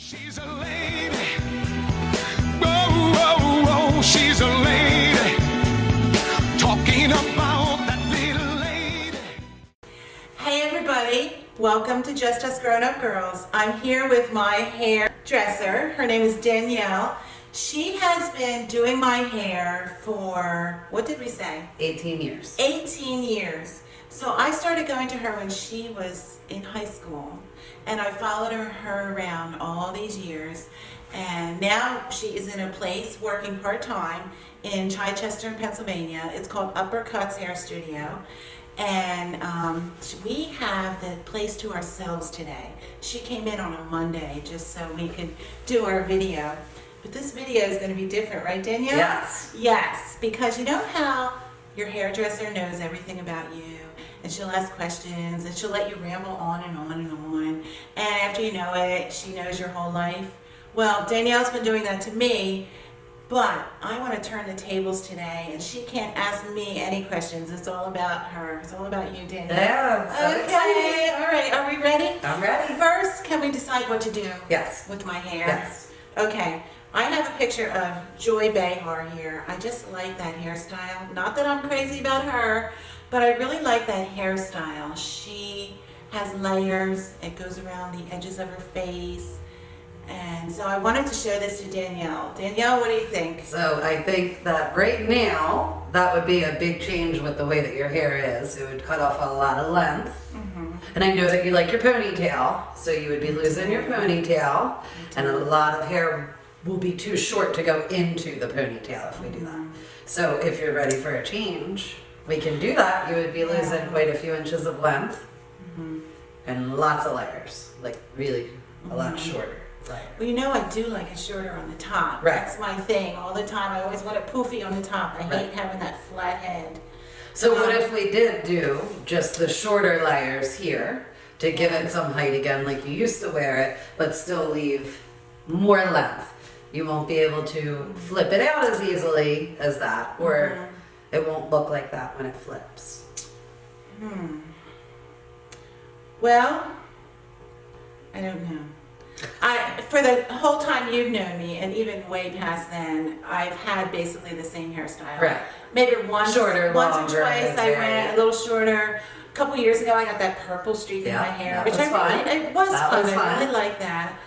She's a lady. Whoa, whoa, whoa, she's a lady. Talking about that little lady. Hey everybody, welcome to Just Us Grown Up Girls. I'm here with my hairdresser. Her name is Danielle. She has been doing my hair for, what did we say? 18 years. 18 years. So I started going to her when she was in high school, and I followed her around all these years, and now she is in a place working part-time in Chichester, Pennsylvania. It's called Uppercuts Hair Studio, and we have the place to ourselves today. She came in on a Monday just so we could do our video, but this video is going to be different, right, Danielle? Yes. Yes, because you know how your hairdresser knows everything about you, and she'll ask questions, and she'll let you ramble on and on and on, and after you know it, she knows your whole life. Well, Danielle's been doing that to me, but I want to turn the tables today, and she can't ask me any questions. It's all about her. It's all about you, Danielle. Yeah, so okay, all right, are we ready? I'm ready. First, can we decide what to do Yes. with my hair? Yes. Okay, I have a picture of Joy Behar here. I just like that hairstyle. Not that I'm crazy about her, but I really like that hairstyle. She has layers. It goes around the edges of her face. And so I wanted to show this to Danielle. Danielle, what do you think? So I think that right now, that would be a big change with the way that your hair is. It would cut off a lot of length. And I know that you like your ponytail, so you would be losing your ponytail. And a lot of hair will be too short to go into the ponytail if we do that. So if you're ready for a change, we can do that. You would be losing quite a few inches of length and lots of layers, like really a lot shorter. Well, you know I do like it shorter on the top. Right. That's my thing all the time. I always want it poofy on the top. I hate having that flat head. So what if we did do just the shorter layers here to give it some height again like you used to wear it, but still leave more length? You won't be able to flip it out as easily as that, or it won't look like that when it flips. Well, I don't know. For the whole time you've known me, and even way past then, I've had basically the same hairstyle. Right. Maybe once, Shorter, once longer, or twice I went a little shorter. A couple years ago, I got that purple streak in my hair, that which was fun. It was That fun. was fun. I really like that.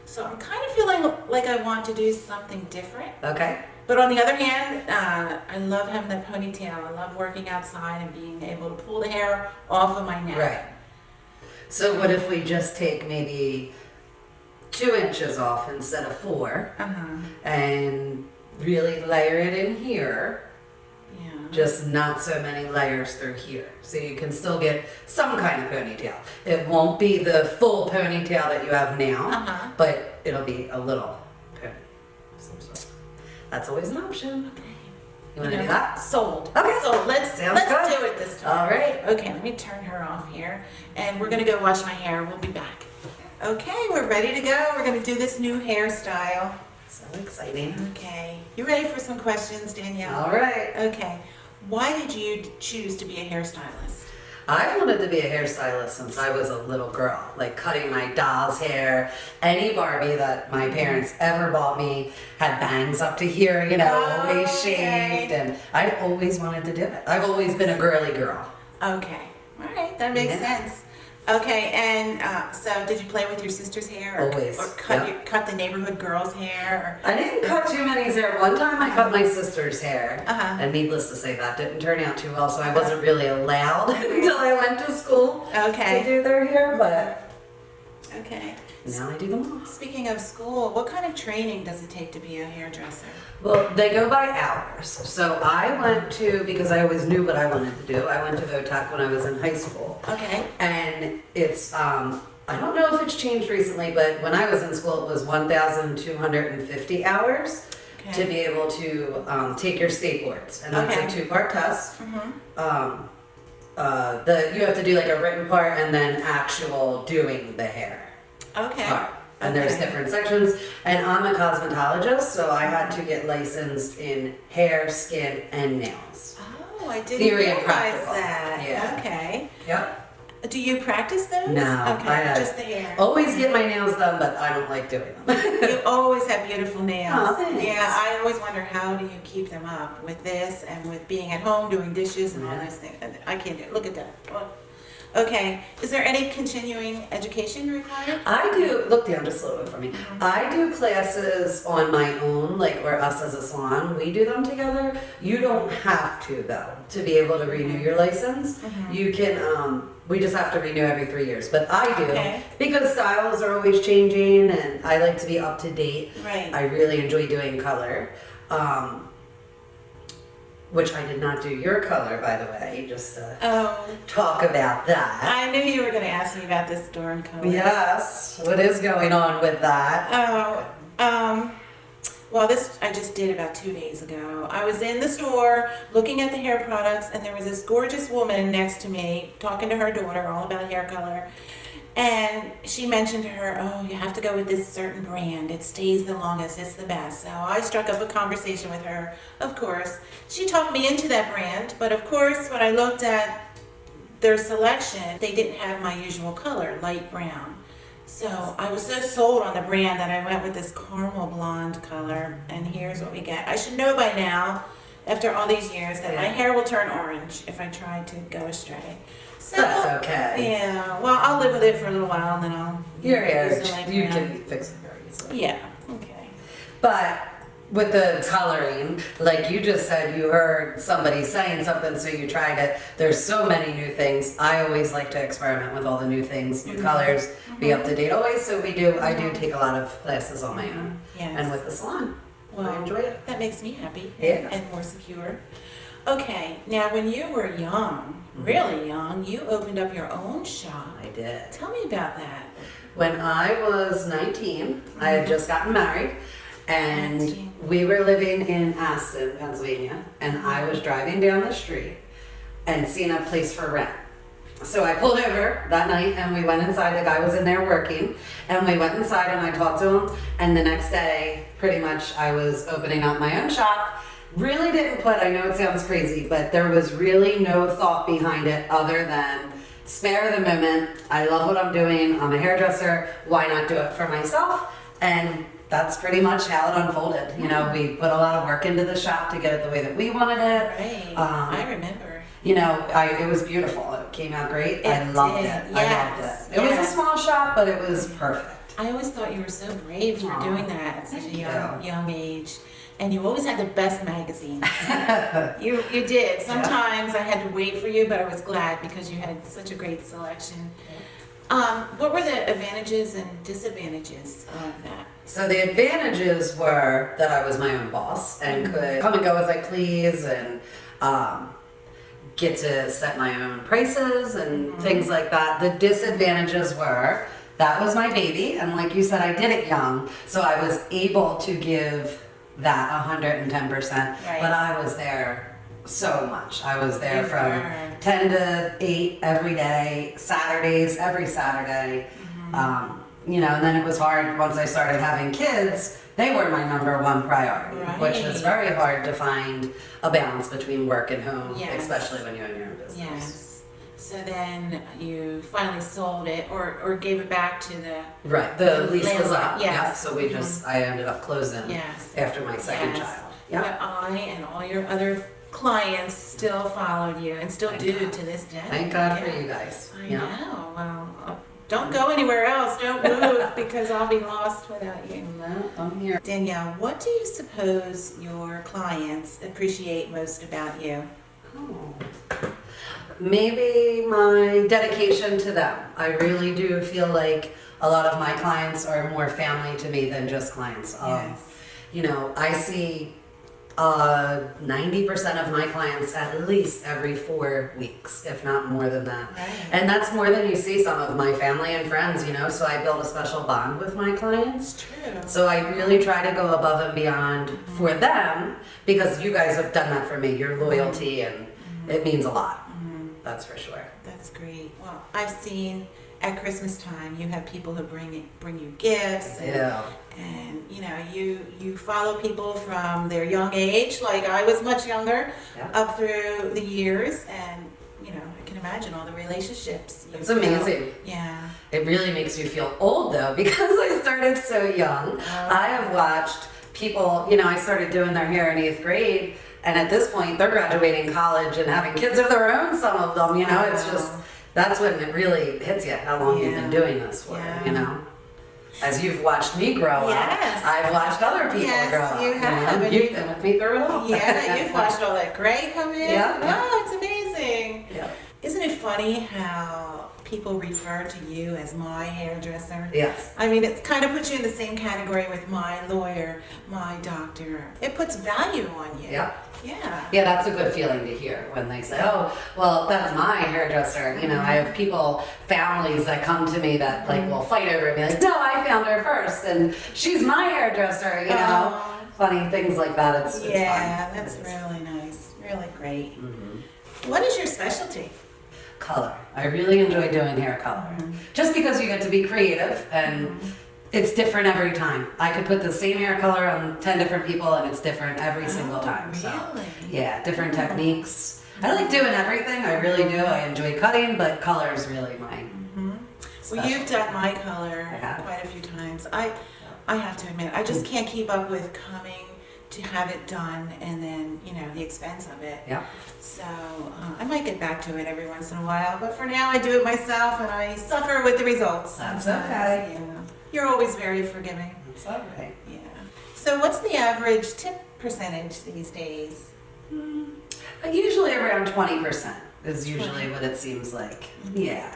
So I'm kind of feeling like I want to do something different. Okay. But on the other hand, I love having that ponytail. I love working outside and being able to pull the hair off of my neck. Right. So what if we just take maybe 2 inches off instead of 4 and really layer it in here? Yeah. Just not so many layers through here. So you can still get some kind of ponytail. It won't be the full ponytail that you have now, but it'll be a little pony. Some sort. That's always an option. Okay. You want to do that? Sold. Okay. So let's Sounds good. do it this time. All right. Okay, let me turn her off here, and we're gonna go wash my hair. We'll be back. Okay, we're ready to go. We're gonna do this new hairstyle. So exciting. Okay, you ready for some questions, Danielle? All right. Okay, why did you choose to be a hairstylist? I've wanted to be a hairstylist since I was a little girl, like cutting my doll's hair. Any Barbie that my parents ever bought me had bangs up to here, you know, always shaved, and I've always wanted to do it. I've always been a girly girl. Okay, all right, that makes sense. Okay, and so did you play with your sister's hair? Or, Always. Or cut the neighborhood girl's hair? I didn't cut too many's hair. One time I cut my sister's hair, Uh-huh. and needless to say, that didn't turn out too well, so I wasn't really allowed until I went to school Okay. to do their hair, but Okay. now I do them all. Speaking of school, what kind of training does it take to be a hairdresser? Well, they go by hours. So I went to, because I always knew what I wanted to do, I went to VOTEC when I was in high school. Okay. And it's, I don't know if it's changed recently, but when I was in school, it was 1,250 hours to be able to take your state boards. And that's a 2-part test. You have to do like a written part and then actual doing the hair part. And there's different sections. And I'm a cosmetologist, so I had to get licensed in hair, skin, and nails. Oh, I didn't Theory and realize practical. that. Yeah. Okay. Yep. Do you practice those? No, Okay, just the hair. always get my nails done, but I don't like doing them. You always have beautiful nails. Oh, thanks. Yeah, I always wonder how do you keep them up with this and with being at home doing dishes and all those things. I can't do it. Look at that. Oh. Okay. Is there any continuing education required? I do, look down just a little bit for me. I do classes on my own, like, or us as a salon, we do them together. You don't have to though, to be able to renew your license. You can, we just have to renew every 3 years, but I do. Okay. Because styles are always changing and I like to be up to date. Right. I really enjoy doing color. Which I did not do your color, by the way, just to talk about that. I knew you were going to ask me about this darn color. Yes, what is going on with that? Well, this I just did about 2 days ago. I was in the store looking at the hair products, and there was this gorgeous woman next to me talking to her daughter all about hair color. And she mentioned to her, oh, you have to go with this certain brand. It stays the longest. It's the best. So I struck up a conversation with her, of course. She talked me into that brand, but of course, when I looked at their selection, they didn't have my usual color, light brown. So I was so sold on the brand that I went with this caramel blonde color, and here's what we get. I should know by now, after all these years, that my hair will turn orange if I try to go astray. So, That's okay. Yeah, well, I'll live with it for a little while, and then I'll Your hair, use the light you brown. can fix it very easily. Yeah, okay. But with the coloring, like you just said, you heard somebody saying something, so you tried it. There's so many new things. I always like to experiment with all the new things, new colors, be up to date always. So I do take a lot of classes on my own. Yes. And with the salon. Well, I enjoy it. That makes me happy. Yeah. And more secure. Okay, now when you were young, really young, you opened up your own shop. I did. Tell me about that. When I was 19, I had just gotten married, and 19. we were living in Aston, Pennsylvania, and I was driving down the street and seeing a place for rent. So I pulled over that night and we went inside. The guy was in there working, and we went inside and I talked to him, and the next day, pretty much, I was opening up my own shop. Really didn't put, I know it sounds crazy, but there was really no thought behind it other than spare the moment. I love what I'm doing. I'm a hairdresser. Why not do it for myself? And that's pretty much how it unfolded. You know, we put a lot of work into the shop to get it the way that we wanted it. Right, I remember. You know, it was beautiful. It came out great. I loved it. Yes, I loved it. It was a small shop, but it was perfect. I always thought you were so brave for Aw, doing that at such a thank young age. And you always had the best magazines. you did. Sometimes I had to wait for you, but I was glad because you had such a great selection. What were the advantages and disadvantages of that? So the advantages were that I was my own boss and could come and go as I please, and get to set my own prices and things like that. The disadvantages were that was my baby, and like you said, I did it young, so I was able to give that 110%. Right. But I was there so much. I was there You from were. 10 to 8 every day, Saturdays, every Saturday. You know, and then it was hard once I started having kids. They were my #1 priority, which is Right. very hard to find a balance between work and home, Yes. especially when you own your own business. Yes. So then you finally sold it or gave it back to the Right, the lease was landlord, up, yes. yeah, so we I ended up closing Yes. after my second Yes. child. Yeah. But I and all your other clients still followed you and still Thank do God. to this day. Thank God for Yeah. you guys. I Yeah. know. Well, don't go anywhere else. Don't move because I'll be lost without you. No, I'm here. Danielle, what do you suppose your clients appreciate most about you? Oh. Maybe my dedication to them. I really do feel like a lot of my clients are more family to me than just clients. Yes. You know, I see 90% of my clients at least every 4 weeks, if not more than that. Right. And that's more than you see some of my family and friends, you know, so I build a special bond with my clients. It's true. So I really try to go above and beyond for them, because you guys have done that for me, your loyalty, and it means a lot. That's for sure. That's great. Well, I've seen at Christmas time you have people who bring you gifts and, Yeah. and you know you follow people from their young age, like I was much younger, Yeah. up through the years, and you know I can imagine all the relationships. It's amazing. Yeah. It really makes you feel old though, because I started so young. I have watched people, I started doing their hair in 8th grade, and at this point they're graduating college and having kids of their own, some of them, it's just, that's when it really hits you how long you've been doing this for, As you've watched me grow up, I've watched other people grow up. You have. You've been with me through it all. Yeah, you've watched all that gray come in. Yeah. Oh, it's amazing. Yeah. Isn't it funny how people refer to you as my hairdresser? Yes. I mean, it kind of puts you in the same category with my lawyer, my doctor. It puts value on you. Yeah. Yeah. Yeah, that's a good feeling to hear when they say, oh, well, that's my hairdresser. I have people, families that come to me that will fight over it and be like, no, I found her first and she's my hairdresser, Funny things like that. It's fun. That's really nice. Really great. Mm-hmm. What is your specialty? Color. I really enjoy doing hair color. Just because you get to be creative and it's different every time. I could put the same hair color on 10 different people and it's different every single time. Really? So, yeah, different techniques. I like doing everything. I really do. I enjoy cutting, but color is really my Well, you've done my color have. quite a few times. I have to admit, I just can't keep up with coming to have it done and then, the expense of it. Yeah. So I might get back to it every once in a while, but for now I do it myself and I suffer with the results. That's sometimes. okay. Yeah. You're always very forgiving. That's all right. Yeah. So what's the average tip percentage these days? Usually around 20% is usually what it seems like. Yeah.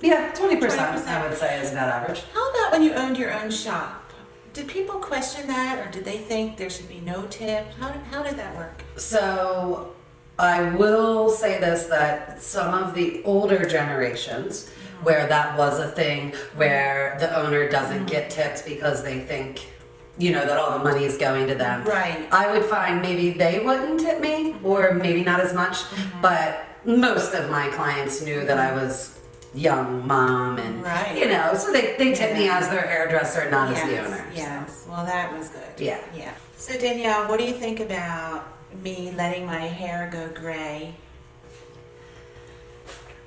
Yeah, 20% I would say is about average. How about when you owned your own shop? Did people question that, or did they think there should be no tip? How did that work? So I will say this, that some of the older generations where that was a thing, where the owner doesn't get tips because they think, that all the money is going to them. Right. I would find maybe they wouldn't tip me, or maybe not as much, but most of my clients knew that I was young mom and so they tip me as their hairdresser, not as the owner. Yes. Well, that was good. Yeah. Yeah. So Danielle, what do you think about me letting my hair go gray?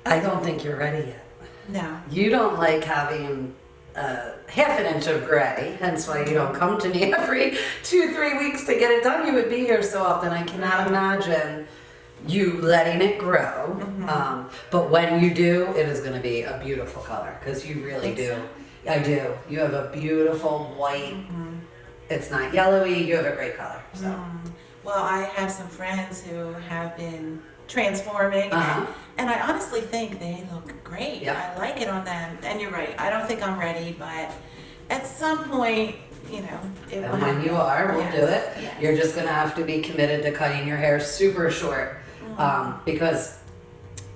I don't think you're ready yet. No. You don't like having half an inch of gray, hence why you don't come to me every 2-3 weeks to get it done. You would be here so often. I cannot imagine you letting it grow. But when you do, it is going to be a beautiful color, because you really do. I do. You have a beautiful white. It's not yellowy. You have a great color. So. Well, I have some friends who have been transforming, and I honestly think they look great. Yep. I like it on them. And you're right. I don't think I'm ready, but at some point, it will And when you are, we'll do it. Yes. You're just going to have to be committed to cutting your hair super short, because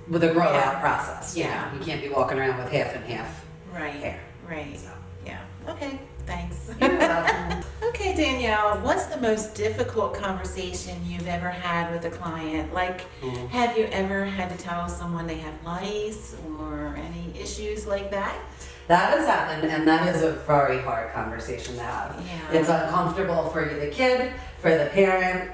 with a grow out process, you can't be walking around with half and half hair. Right. So. Yeah. Okay. Thanks. You're welcome. Okay, Danielle, what's the most difficult conversation you've ever had with a client? Like, have you ever had to tell someone they have lice or any issues like that? That has happened, and that is a very hard conversation to have. Yeah. It's uncomfortable for the kid, for the parent.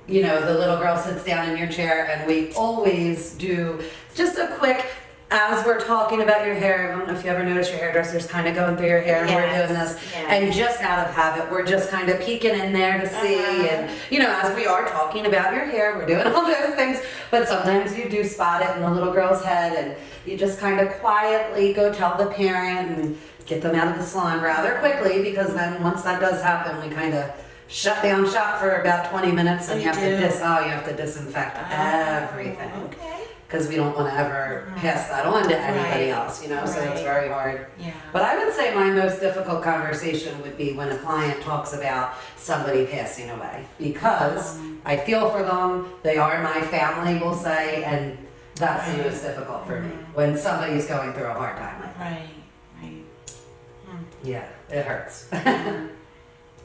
The little girl sits down in your chair, and we always do just a quick, as we're talking about your hair, I don't know if you ever notice your hairdresser's kind of going through your hair, and we're doing this, and just out of habit, we're just kind of peeking in there to see, and as we are talking about your hair, we're doing all those things, but sometimes you do spot it in the little girl's head, and you just kind of quietly go tell the parent and get them out of the salon rather quickly, because then once that does happen, we kind of shut down shop for about 20 minutes, and you have to disinfect everything. Okay. Because we don't want to ever pass that on to anybody else, so it's very hard. Yeah. But I would say my most difficult conversation would be when a client talks about somebody passing away, because I feel for them, they are my family, we'll say, and that's the most difficult for me, when somebody's going through a hard time like that. Right. Yeah, it hurts.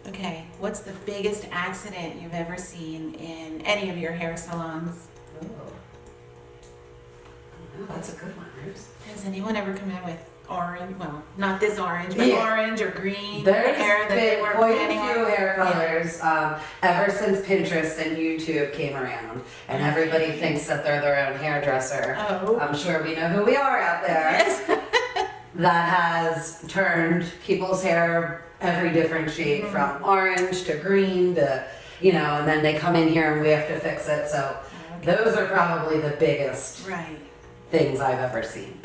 Okay, what's the biggest accident you've ever seen in any of your hair salons? Oh, that's a good one, Bruce. Has anyone ever come in with orange, well, not this orange, but Yeah. orange or green There's hair that they been were quite planning a few on? hair colors ever since Pinterest and YouTube came around, and everybody thinks that they're their own hairdresser. Oh. I'm sure we know who we are out there. Yes. That has turned people's hair every different shade, from orange to green to, and then they come in here and we have to fix it. So those are probably the biggest Right. things I've ever seen.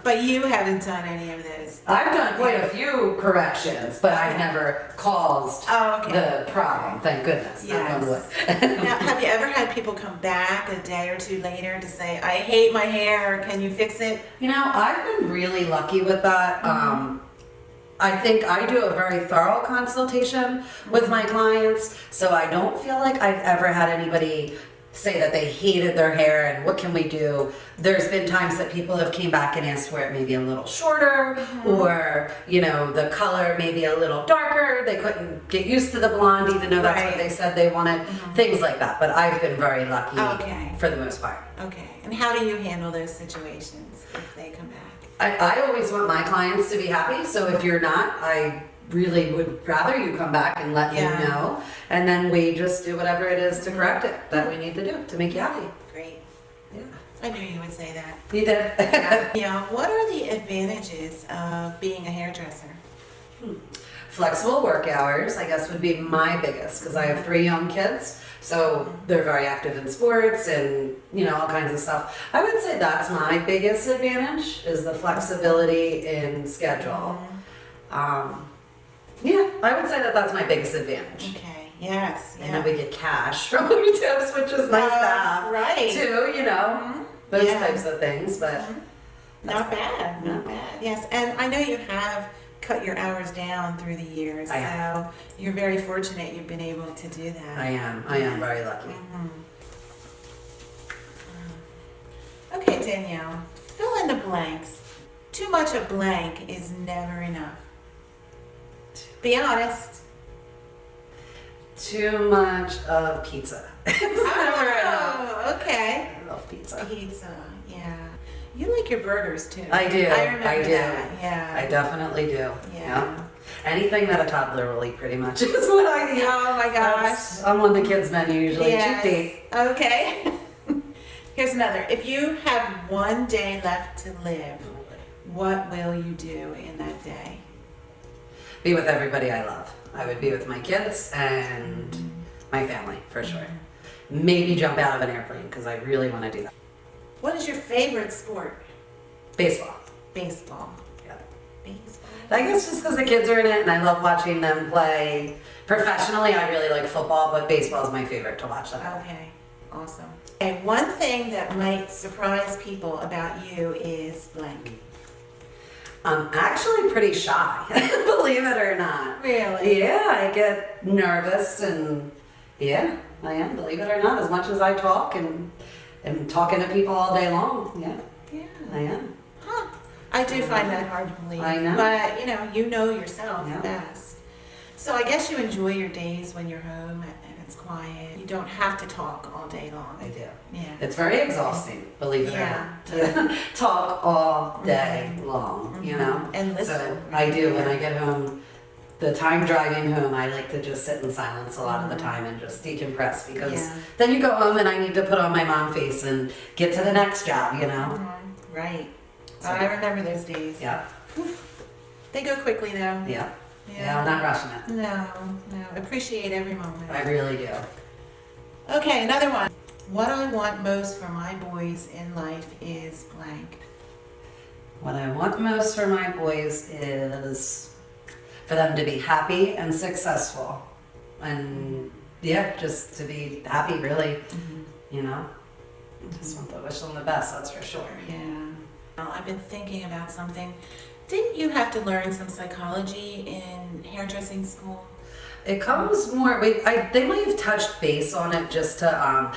But you haven't done any of those. I've done quite a few corrections, but I've never caused Oh, okay. the problem, thank goodness. knock on wood. Now, have you ever had people come back a day or two later to say, I hate my hair, can you fix it? I've been really lucky with that. I think I do a very thorough consultation with my clients, so I don't feel like I've ever had anybody say that they hated their hair and what can we do. There's been times that people have came back and asked for it maybe a little shorter, or the color maybe a little darker. They couldn't get used to the blonde even though that's what Right. they said they wanted, things like that. But I've been very lucky for the most part. Okay, and how do you handle those situations if they come back? I always want my clients to be happy, so if you're not, I really would rather you come back and let me know, and then we just do whatever it is to correct it that we need to do to make you happy. Great. Yeah. I knew you would say that. You did. What are the advantages of being a hairdresser? Flexible work hours, I guess, would be my biggest, because I have 3 young kids, so they're very active in sports and all kinds of stuff. I would say that's my biggest advantage, is the flexibility in schedule. Yeah, I would say that that's my biggest advantage. Okay, yes. And then we get cash from our tips, which is nice to have. Right. Too, those Yeah. types of things, but Not bad, not bad. Yes, and I know you have cut your hours down through the years, I have. so you're very fortunate you've been able to do that. I am very lucky. Okay, Danielle, fill in the blanks. Too much of blank is never enough. Be honest. Too much of pizza. It's never enough. Oh, okay. I love pizza. Pizza, yeah. You like your burgers too. I do. I remember I do. that. Yeah. I definitely do. Yeah. Anything that a toddler will eat, pretty much, is what I eat. Oh my gosh. I'm on the kids' menu usually. Yes. Cheap date. Okay. Here's another. If you have one day left to live, what will you do in that day? Be with everybody I love. I would be with my kids and my family, for sure. Maybe jump out of an airplane, because I really want to do that. What is your favorite sport? Baseball. Baseball. Yeah. Baseball. I guess just because the kids are in it and I love watching them play. Professionally, I really like football, but baseball is my favorite to watch them. Okay. Awesome. And one thing that might surprise people about you is blank. I'm actually pretty shy, believe it or not. Really? Yeah, I get nervous and yeah, I am, believe it or not, as much as I talk and am talking to people all day long. Yeah, Yeah. I am. Huh. I do find that hard to believe. I know. But you know yourself Yeah. best. So I guess you enjoy your days when you're home and it's quiet. You don't have to talk all day long. I do. Yeah. It's very exhausting, believe it or Yeah. not, to talk all day long, And listen. So I do, when I get home, the time driving home, I like to just sit in silence a lot of the time and just decompress, because Yeah. then you go home and I need to put on my mom face and get to the next job, Right. So- I remember those days. Yeah, They go quickly though. yeah. Yeah, I'm not rushing it. No. Appreciate every moment. I really do. Okay, another one. What I want most for my boys in life is blank. What I want most for my boys is for them to be happy and successful. And yeah, just to be happy, really. Just want to wish them the best, that's for sure. Yeah. Well, I've been thinking about something. Didn't you have to learn some psychology in hairdressing school? It comes more, they might have touched base on it just to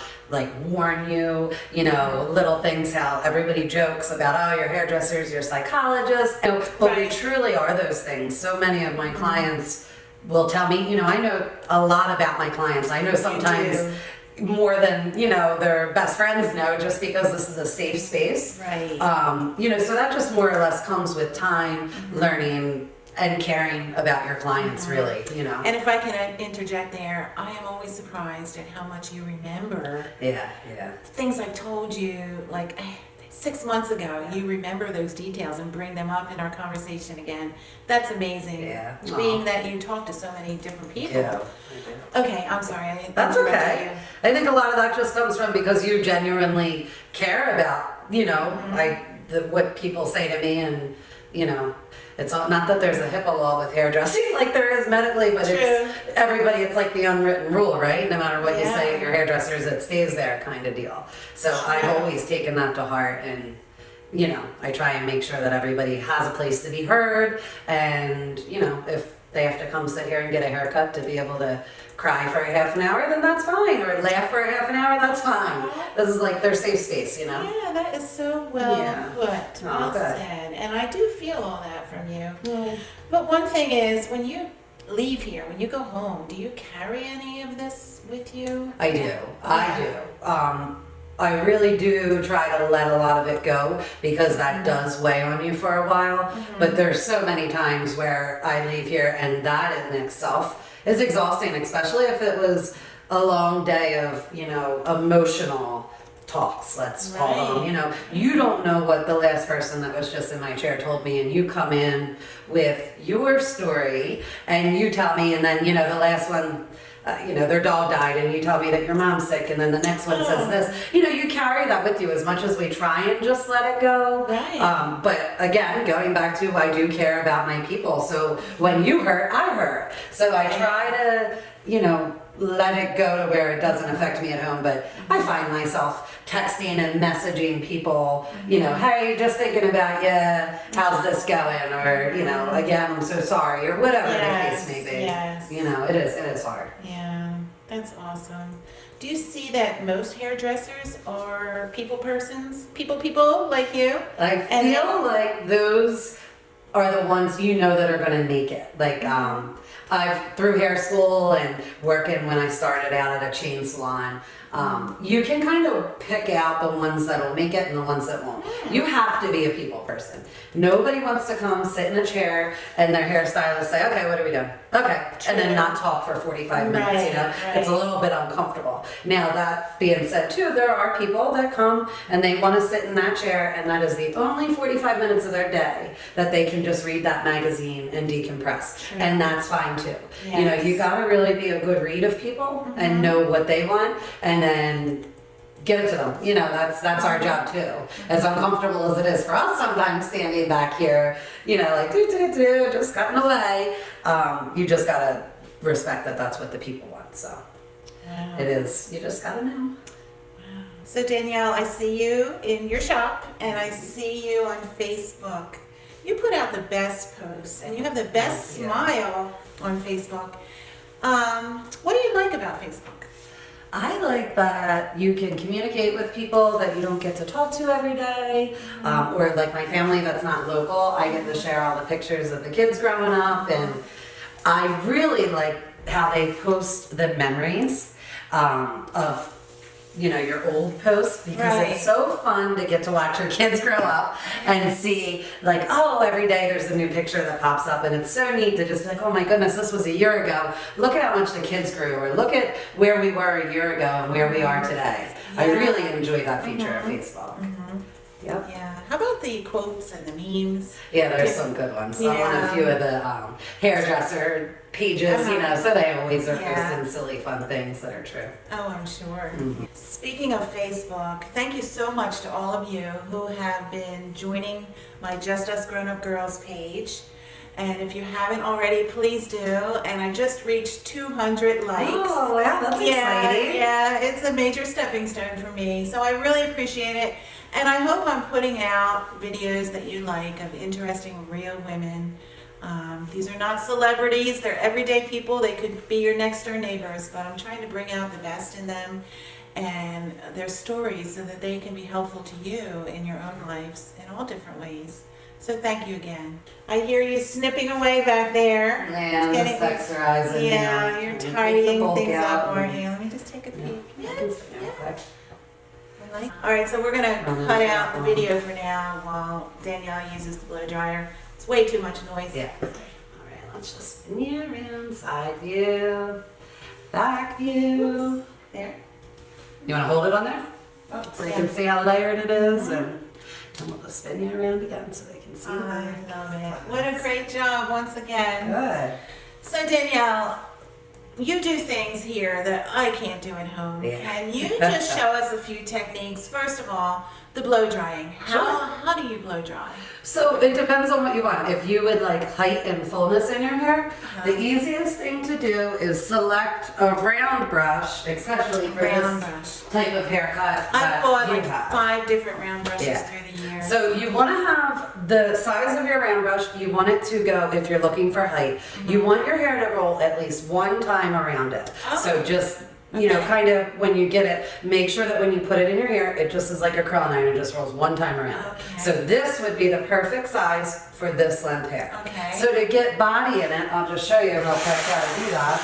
warn you, little things, how everybody jokes about, oh, you're hairdressers, you're psychologists, but we truly are those things. So many of my clients will tell me, I know a lot about my clients. I know sometimes more than, their best friends know, just because this is a safe space. Right. So that just more or less comes with time, learning, and caring about your clients, really, And if I can interject there, I am always surprised at how much you remember. Yeah. Things I've told you, like 6 months ago, you remember those details and bring them up in our conversation again. That's amazing. Yeah. Being that you talk to so many different people. Yeah. Okay, I'm sorry. That's interrupted okay. I think a lot of that just comes from because you genuinely care about, what people say to me, and, it's not that there's a HIPAA law with hairdressing like there is medically, but it's like the unwritten rule, right? No matter what you say to your hairdressers, it stays there kind of deal. So I've always taken that to heart, and I try and make sure that everybody has a place to be heard, and if they have to come sit here and get a haircut to be able to cry for a half an hour, then that's fine, or laugh for a half an hour, that's fine. This is like their safe space, Yeah, that is so well put, well good. said, and I do feel all that from you. But one thing is, when you leave here, when you go home, do you carry any of this with you? I do. I really do try to let a lot of it go, because that does weigh on you for a while. But there's so many times where I leave here and that in itself is exhausting, especially if it was a long day of, emotional talks, let's call them. You don't know what the last person that was just in my chair told me, and you come in with your story and you tell me, and then, the last one, their dog died, and you tell me that your mom's sick, and then the next one says this. You carry that with you as much as we try and just let it go. Right. But again, going back to, I do care about my people. So when you hurt, I hurt. So I try to, let it go to where it doesn't affect me at home. But I find myself texting and messaging people, hey, just thinking about you, how's this going? Or, again, I'm so sorry, or whatever the case may be. Yes. It is hard. Yeah, that's awesome. Do you see that most hairdressers are people like you? I feel like those are the ones that are going to make it. Like, I've through hair school and working when I started out at a chain salon, you can kind of pick out the ones that'll make it and the ones that won't. You have to be a people person. Nobody wants to come sit in a chair and their hairstylist say, okay, what are we doing? Okay. And then not talk for 45 minutes, Right. It's a little bit uncomfortable. Now, that being said too, there are people that come and they want to sit in that chair, and that is the only 45 minutes of their day that they can just read that magazine and decompress. True. And that's fine too. Yes. You gotta really be a good read of people and know what they want, and then give it to them. That's our job too. As uncomfortable as it is for us sometimes standing back here, like just cutting away. You just gotta respect that that's what the people want. So it is. You just gotta know. So Danielle, I see you in your shop, and I see you on Facebook. You put out the best posts, and you have the best smile on Facebook. What do you like about Facebook? I like that you can communicate with people that you don't get to talk to every day, or like my family that's not local. I get to share all the pictures of the kids growing up, and I really like how they post the memories of your old posts, because it's so fun to get to watch your kids grow up and see like, every day there's a new picture that pops up, and it's so neat to just be like, oh my goodness, this was a year ago. Look at how much the kids grew, or look at where we were a year ago and where we are today. I really enjoy that feature of Facebook. Yep. Yeah. How about the quotes and the memes? Yeah, there's some good ones. I'm on a few of the hairdresser pages, so they always are posting silly, fun things that are true. Oh, I'm sure. Speaking of Facebook, thank you so much to all of you who have been joining my Just Us Grown Up Girls page. And if you haven't already, please do. And I just reached 200 likes. Oh, wow, that's exciting. Yeah, it's a major stepping stone for me. So I really appreciate it. And I hope I'm putting out videos that you like of interesting real women. These are not celebrities, they're everyday people. They could be your next door neighbors, but I'm trying to bring out the best in them and their stories so that they can be helpful to you in your own lives in all different ways. So thank you again. I hear you snipping away back there. Yeah, I'm just texturizing. Yeah, you're tidying things up, aren't you? Let me just take a peek. Yes. All right, so we're gonna cut out the video for now while Danielle uses the blow dryer. It's way too much noise. Yeah. All right, let's just spin you around. Side view, back view. There. You want to hold it on there? Oh, So you can see how layered it is, and we'll just spin you around again so they can see I that. love it. What a great job once again. Good. So Danielle, you do things here that I can't do at home. Yeah. Can you just show us a few techniques? First of all, the blow drying. How do you blow dry? So it depends on what you want. If you would like height and fullness in your hair, the easiest thing to do is select a round brush, especially for Round this brush. type of haircut. I've that bought you like have. 5 different round brushes Yeah. through the years. So you want to have the size of your round brush, you want it to go, if you're looking for height, you want your hair to roll at least one time around it. So just, you know, kind of when you get it, make sure that when you put it in your hair, it just is like a curling iron, it just rolls one time around. Okay. So this would be the perfect size for this length hair. Okay. So to get body in it, I'll just show you real quick how to do that.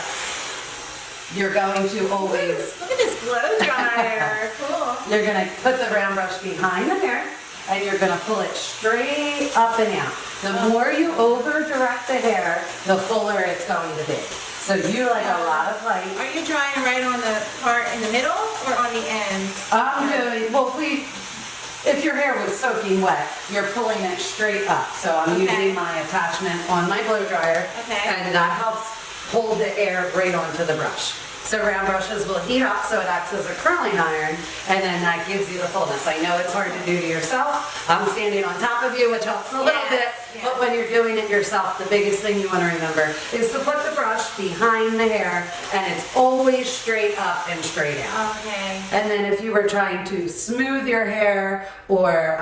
You're going to always Look at this blow dryer. Cool. You're gonna put the round brush behind the hair and you're gonna pull it straight up and out. The more you over direct the hair, the fuller it's going to be. So you like a lot of height. Are you drying right on the part in the middle or on the end? I'm doing, well, if your hair was soaking wet, you're pulling it straight up. So I'm using my attachment on my blow dryer. Okay. And that helps hold the air right onto the brush. So round brushes will heat up so it acts as a curling iron, and then that gives you the fullness. I know it's hard to do to yourself. I'm standing on top of you, which helps a little bit, but when you're doing it yourself, the biggest thing you want to remember is to put the brush behind the hair, and it's always straight up and straight out. Okay. And then if you were trying to smooth your hair or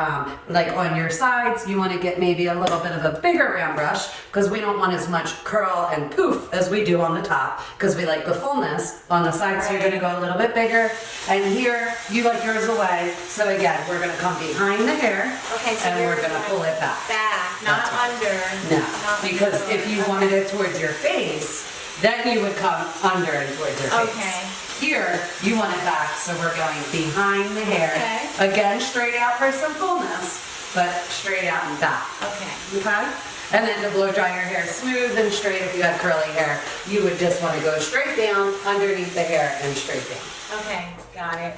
like on your sides, you want to get maybe a little bit of a bigger round brush because we don't want as much curl and poof as we do on the top because we like the fullness on the sides. So you're going to go a little bit bigger. And here, you like yours away. So again, we're going to come behind the hair Okay, so and we're going to pull it back. Back, not under. No, Not because under. if you wanted it towards your face, then you would come under and towards your face. Okay. Here, you want it back, so we're going behind the hair. Okay. Again, straight out for some fullness, but straight out and back. Okay. Okay? And then to blow dry your hair smooth and straight, if you had curly hair, you would just want to go straight down, underneath the hair, and straight down. Okay, got it.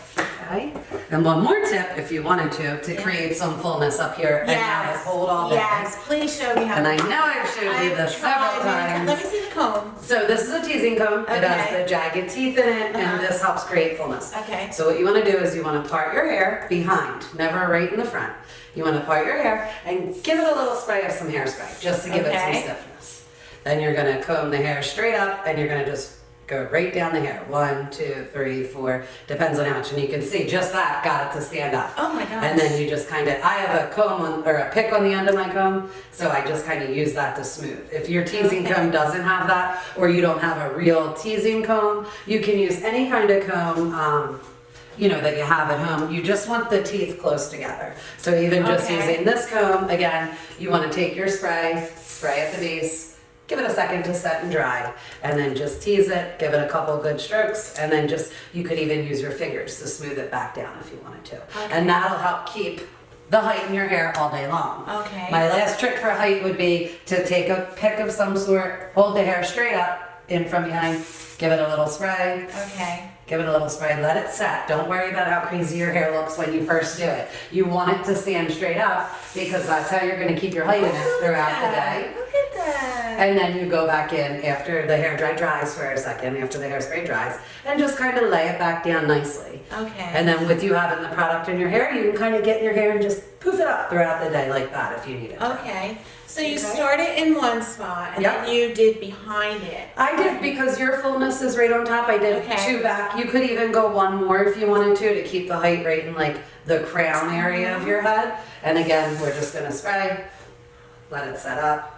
Okay? And one more tip, if you wanted to create some fullness up here and have it hold all day. Yes, please show me how. And I know I've showed you this several times. Let me see the comb. So this is a teasing comb. It has Okay. the jagged teeth in it, and this helps create fullness. Okay. So what you want to do is you want to part your hair behind, never right in the front. You want to part your hair and give it a little spray of some hairspray, just to give it some Okay. stiffness. Then you're going to comb the hair straight up, and you're going to just go right down the hair. 1, 2, 3, 4, depends on how much. And you can see just that got it to stand up. Oh my gosh. And then you just kind of, I have a comb on, or a pick on the end of my comb, so I just kind of use that to smooth. If your teasing comb doesn't have that, or you don't have a real teasing comb, you can use any kind of comb, you know, that you have at home. You just want the teeth close together. So even just Okay. using this comb, again, you want to take your spray at the base, give it a second to set and dry, and then just tease it, give it a couple good strokes, and then just, you could even use your fingers to smooth it back down if you wanted to. And that'll help keep the height in your hair all day long. Okay. My last trick for height would be to take a pick of some sort, hold the hair straight up, in from behind, give it a little spray, Okay. give it a little spray, let it set. Don't worry about how crazy your hair looks when you first do it. You want it to stand straight up because that's how you're going to keep your height in it throughout the day. Look at that. And then you go back in after the hair dries for a second, after the hairspray dries, and just kind of lay it back down nicely. Okay. And then with you having the product in your hair, you can kind of get in your hair and just poof it up throughout the day like that if you need it. Okay. So you Okay. started in one spot and Yep. then you did behind it. I did because your fullness is right on top. I did Okay. 2 back. You could even go 1 more if you wanted to keep the height right in like the crown area of your head. And again, we're just gonna spray, let it set up.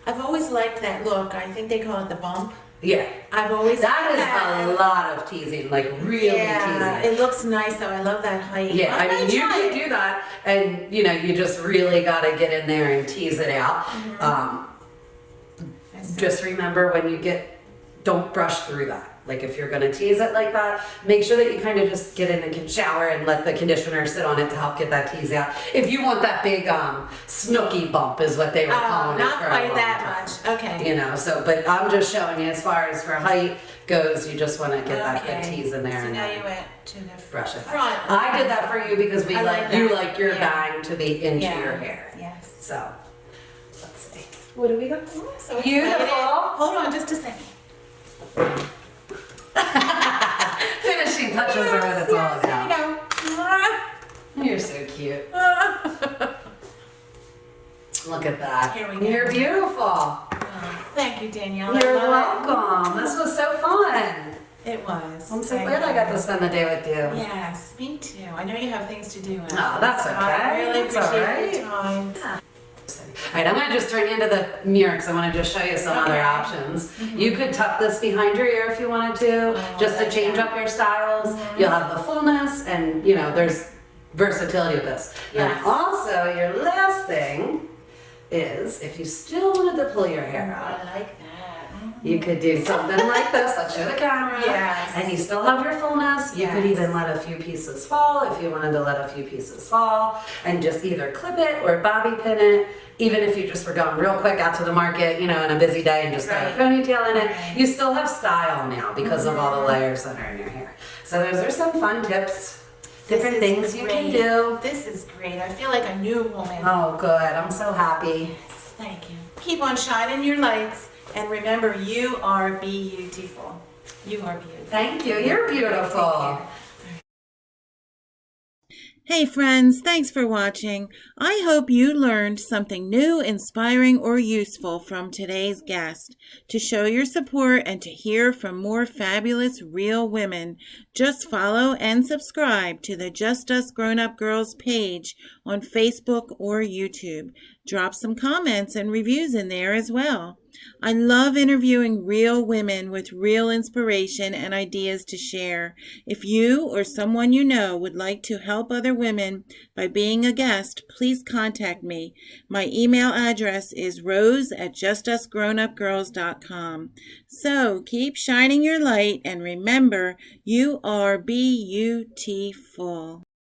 I've always liked that look. I think they call it the bump. Yeah, I've always that liked is a lot of teasing, like really Yeah, teasing. it looks nice though. I love that height. Yeah, I mean, you might could try do that, and you know, you just really gotta get in there and tease it out. Mm-hmm. Just remember when you get, don't brush through that. Like if you're gonna tease it like that, make sure that you kind of just get in the shower and let the conditioner sit on it to help get that tease out. If you want that big snooky bump is what they were calling it not for a quite long that time. much. Okay. You know, so, but I'm just showing you as far as for height goes, you just want to get that good tease in there. So and now then you went to the brush it. front. I did that for you because we I like like you that. like your Yeah. bang to be into Yeah. your hair. Yes. So, let's see. What do we got? Oh, so Beautiful. excited. Hold on just a second. Finishing touches are what it's all about. You You're so cute. know. Look at that. Here we go. You're beautiful. Thank you, Danielle. I You're love welcome. This was so fun. It was. I'm so glad I got to spend the day with you. Yes, me too. I know you have things to do. Oh, that's so okay. I really That's appreciate your all time. All right, I'm going to just turn you into the mirror because I want to just show you some other Okay. options. You could tuck this behind your ear if you wanted to, just to change up your styles. You'll have the fullness and, you know, there's versatility with this. Yes. And also, your last thing is if you still wanted to pull your hair out, I like that. you could do something like this. Let's show the camera. Yes. And you still have your fullness. You could Yes. even let a few pieces fall if you wanted to let a few pieces fall and just either clip it or bobby pin it. Even if you just were going real quick out to the market, you know, in a busy day and just got a Right. ponytail in it, Right. you still have style now because of all the layers that are in your hair. So those are some fun tips, different This is things you can great. do. This is great. I feel like a new woman. Oh, good. I'm so happy. Thank you. Keep on shining your lights and remember you are beautiful. You are beautiful. Thank you. You're beautiful. Thank you. Hey friends, thanks for watching. I hope you learned something new, inspiring, or useful from today's guest. To show your support and to hear from more fabulous real women, just follow and subscribe to the Just Us Grown Up Girls page on Facebook or YouTube. Drop some comments and reviews in there as well. I love interviewing real women with real inspiration and ideas to share. If you or someone you know would like to help other women by being a guest, please contact me. My email address is rose@justusgrownupgirls.com. So keep shining your light and remember, you are beautiful.